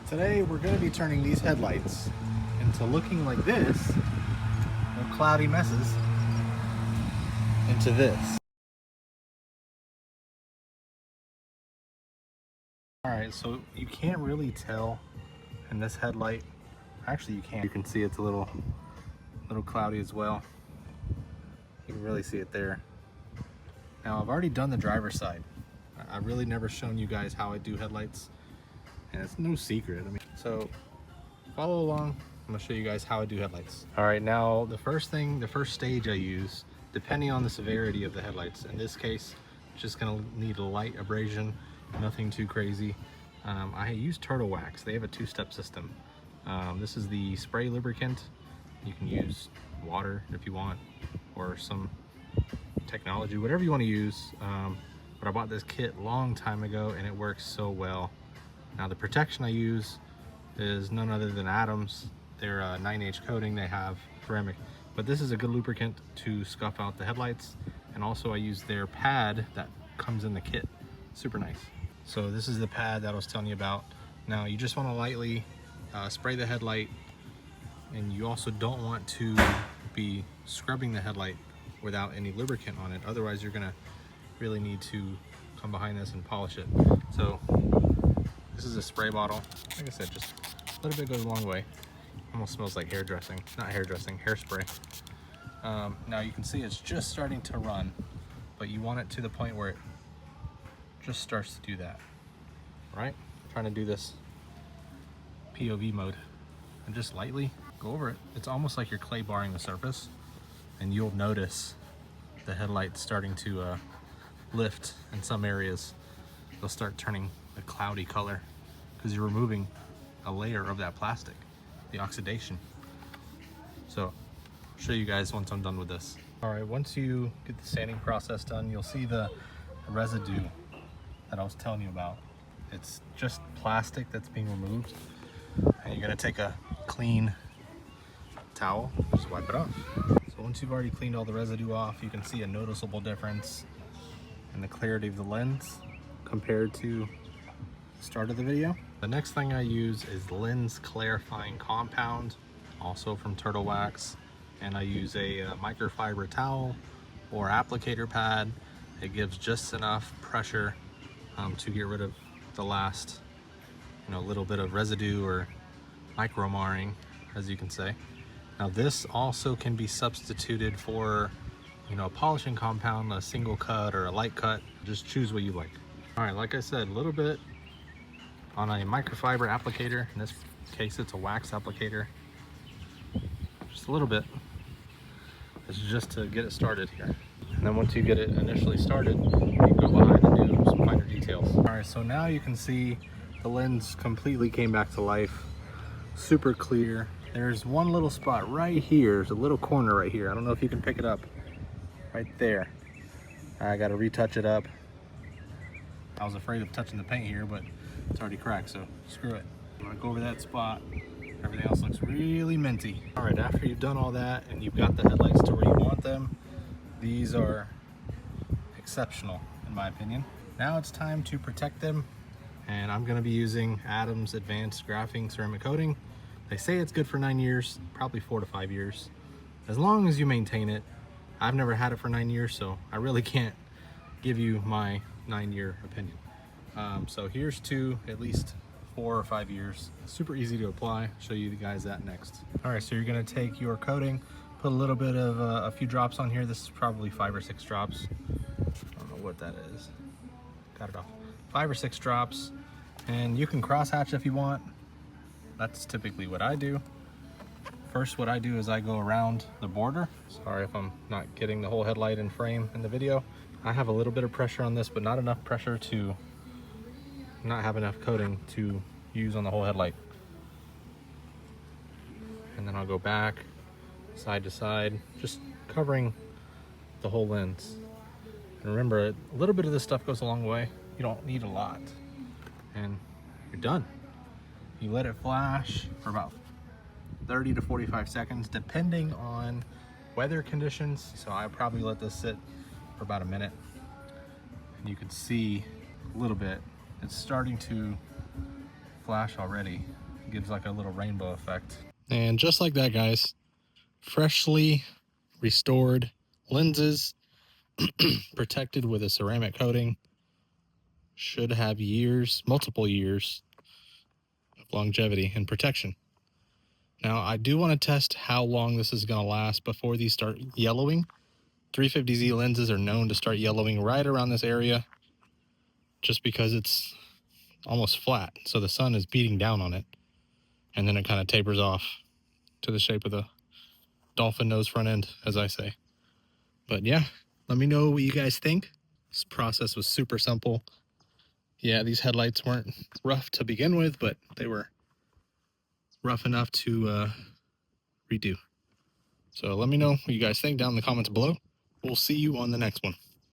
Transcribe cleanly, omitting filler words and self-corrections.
Today we're going to be turning these headlights into looking like this, or cloudy messes, into this. Alright, so you can't really tell in this headlight. Actually you can. You can see it's a little cloudy as well. You can really see it there. Now I've already done the driver's side. I've really never shown you guys how I do headlights, and it's no secret. I mean, so follow along. I'm gonna show you guys how I do headlights. All right, now the first stage I use, depending on the severity of the headlights. In this case, it's just gonna need a light abrasion, nothing too crazy. I use turtle wax. They have a two-step system. This is the spray lubricant. You can use water if you want, or some technology, whatever you want to use. But I bought this kit a long time ago and it works so well. Now the protection I use is none other than Adams. They're a 9H coating, they have ceramic, but this is a good lubricant to scuff out the headlights. And also I use their pad that comes in the kit. Super nice. So this is the pad that I was telling you about. Now you just want to lightly spray the headlight, and you also don't want to be scrubbing the headlight without any lubricant on it. Otherwise you're gonna really need to come behind this and polish it. So this is a spray bottle. Like I said, just a little bit goes a long way. Almost smells like hairdressing. Not hairdressing, hairspray. Now you can see it's just starting to run, but you want it to the point where it just starts to do that. Right? I'm trying to do this POV mode, and just lightly go over it. It's almost like you're clay barring the surface, and you'll notice the headlights starting to lift in some areas. They'll start turning a cloudy color because you're removing a layer of that plastic, the oxidation. So I'll show you guys once I'm done with this. All right, once you get the sanding process done, you'll see the residue that I was telling you about. It's just plastic that's being removed, and you're gonna take a clean towel, just wipe it off. So once you've already cleaned all the residue off, you can see a noticeable difference in the clarity of the lens compared to the start of the video. The next thing I use is lens clarifying compound, also from Turtle Wax, and I use a microfiber towel or applicator pad. It gives just enough pressure to get rid of the last little bit of residue or micro marring, as you can say. Now this also can be substituted for a polishing compound, a single cut or a light cut. Just choose what you like. All right, like I said, a little bit on a microfiber applicator. In this case, it's a wax applicator. Just a little bit. It's just to get it started here. And then once you get it initially started, you can go behind and do some finer details. All right, so now you can see the lens completely came back to life. Super clear. There's one little spot right here. There's a little corner right here. I don't know if you can pick it up. Right there. I gotta retouch it up. I was afraid of touching the paint here, but it's already cracked, so screw it. I'm gonna go over that spot. Everything else looks really minty. All right, after you've done all that and you've got the headlights to where you want them, these are exceptional in my opinion. Now it's time to protect them, and I'm gonna be using Adams Advanced Graphing Ceramic Coating. They say it's good for 9 years, probably 4 to 5 years, as long as you maintain it. I've never had it for 9 years, so I really can't give you my 9-year opinion. So here's to at least 4 or 5 years. Super easy to apply. I'll show you guys that next. All right, so you're gonna take your coating, put a little bit of a few drops on here. This is probably 5 or 6 drops. I don't know what that is. Got it off. 5 or 6 drops, and you can cross hatch if you want. That's typically what I do. First, what I do is I go around the border. Sorry if I'm not getting the whole headlight in frame in the video. I have a little bit of pressure on this, but not enough pressure to not have enough coating to use on the whole headlight. And then I'll go back, side to side, just covering the whole lens. And remember, a little bit of this stuff goes a long way. You don't need a lot. And you're done. You let it flash for about 30 to 45 seconds, depending on weather conditions. So I probably let this sit for about a minute. And you can see a little bit, it's starting to flash already. It gives like a little rainbow effect. And just like that, guys, freshly restored lenses, protected with a ceramic coating, should have years, multiple years of longevity and protection. Now, I do want to test how long this is going to last before these start yellowing. 350Z lenses are known to start yellowing right around this area just because it's almost flat. So the sun is beating down on it, and then it kind of tapers off to the shape of the dolphin nose front end, as I say. But yeah, let me know what you guys think. This process was super simple. Yeah, these headlights weren't rough to begin with, but they were rough enough to redo. So let me know what you guys think down in the comments below. We'll see you on the next one.